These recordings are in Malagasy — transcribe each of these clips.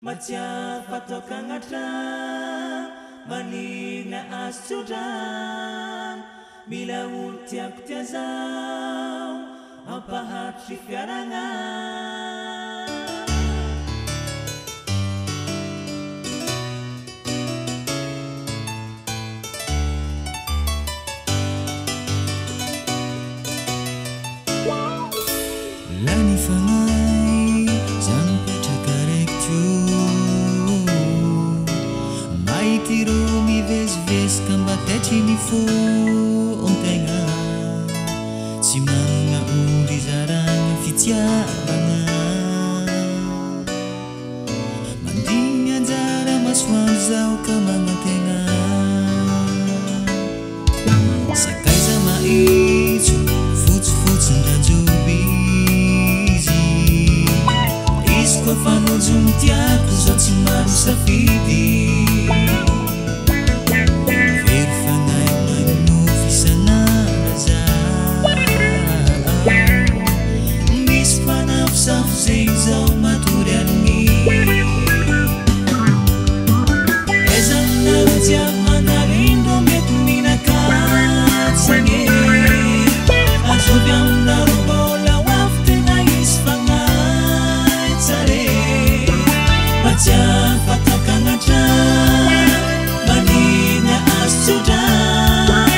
Matia patokangatra malina astrodran mila ultiak tiazao ampahatri fiarana Lani fangai sampai cakarek tu mai tiro mi ves kambate chini fo ontenga simanga uli zarang fitia banga mandinya zara maswazau kamanga tenga sakai sama itu futs ndajubi Kwa fano juntiako zao tsy maro safidy Very fanahy manofy isan'andro zao Misy fanafosafo zegny zao matory an'ny Aiza aminareo jiaby manarindro mety minakatsagny Azovy aminareo mbola ho avy tena isy fagnahy tsare Matia patokangatra malina astrodran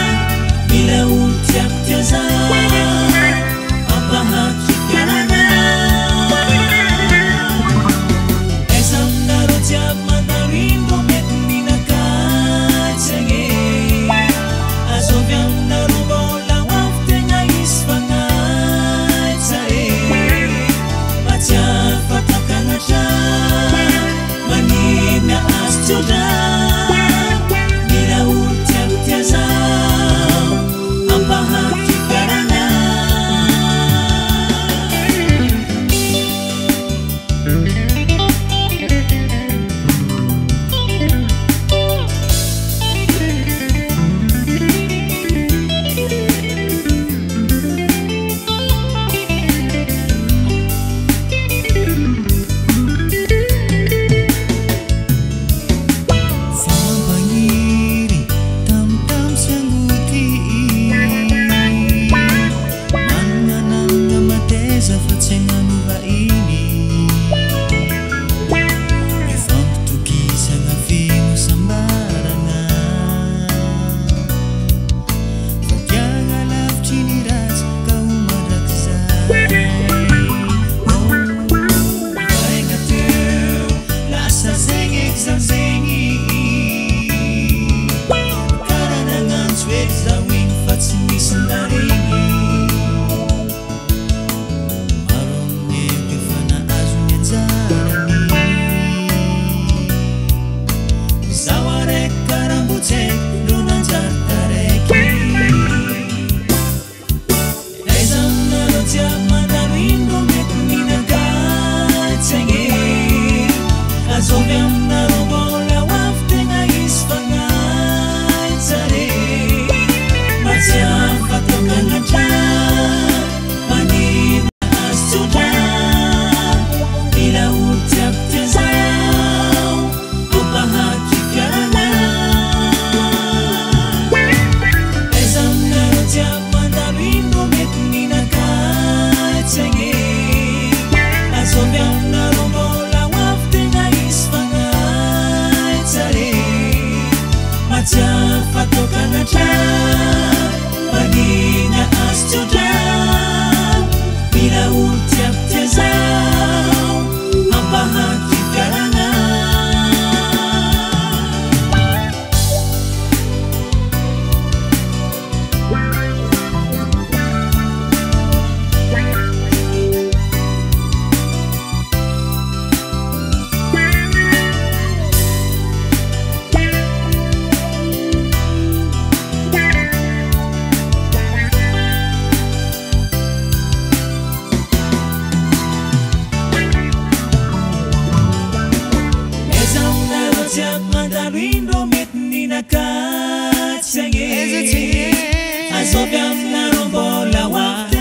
mila ultiako tiazao ampahatry fiarana Aiza aminareo jiaby manarindro mety minakatsagny Azovy aminareo mbola ho avy tena isy fagnahy tsare Matia patokangatra manina astrodran mila ultiako tiazao ampahatry fiarana Mandarindro mety ninakatsagny Azovy aminareo mbola ho avy